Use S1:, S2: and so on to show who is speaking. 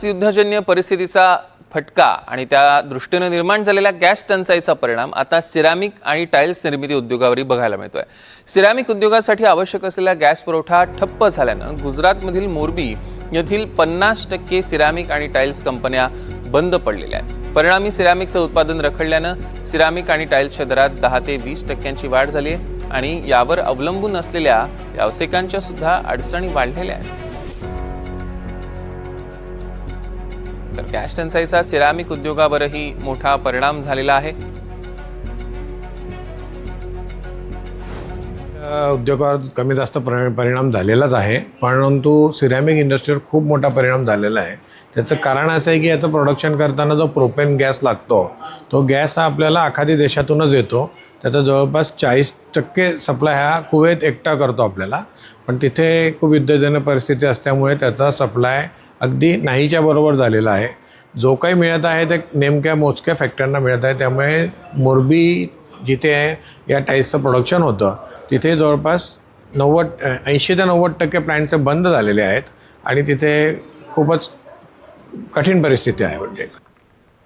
S1: युद्धजन्य परिस्थितीचा फटका आणि त्या दृष्टीने निर्माण झालेल्या गॅस टंचाईचा परिणाम आता सिरॅमिक आणि टाइल्स निर्मिती उद्योगावरही बघायला मिळतोय। सिरॅमिक उद्योगासाठी आवश्यक असलेला गॅस पुरवठा ठप्प झाल्याने गुजरातमधील मोरबी येथील 50% सिरॅमिक आणि टाइल्स कंपन्या बंद पडलेल्या आहेत। परिणामी सिरॅमिकचं उत्पादन रखडल्याने सिरॅमिक आणि टाइल्सच्या दरात 10 ते 20% वाढ झाली आहे आणि यावर अवलंबून असलेल्या व्यावसायिकांच्या सुद्धा अडचणी वाढलेल्या आहेत। तर गॅस टंचाईचा सिरॅमिक उद्योगावरही मोठा परिणाम झालेला आहे।
S2: उद्योगावर कमी जास्त परिणाम झालेलाच आहे, परंतु सिरॅमिक इंडस्ट्रीवर खूप मोठा परिणाम झालेला आहे। त्याचं कारण असं आहे की याचं प्रोडक्शन करताना जो प्रोपेन गॅस लागतो तो गॅस हा आपल्याला आखाती देशातूनच येतो। त्याचा जवळपास 40% सप्लाय हा कुवेत एकटा करतो आपल्याला, पण तिथे खूप युद्धजन्य परिस्थिती असल्यामुळे त्याचा सप्लाय अगदी नाहीच्या बरोबर झालेला आहे। जो काही मिळत आहे ते नेमक्या मोजक्या फॅक्टरींना मिळत आहे। त्यामुळे मोरबी जिथे या टाईल्सचं प्रोडक्शन होतं तिथे जवळपास 80 ते 90% प्लॅन्ट्स बंद झालेले आहेत आणि तिथे खूपच कठीण परिस्थिती आहे। म्हणजे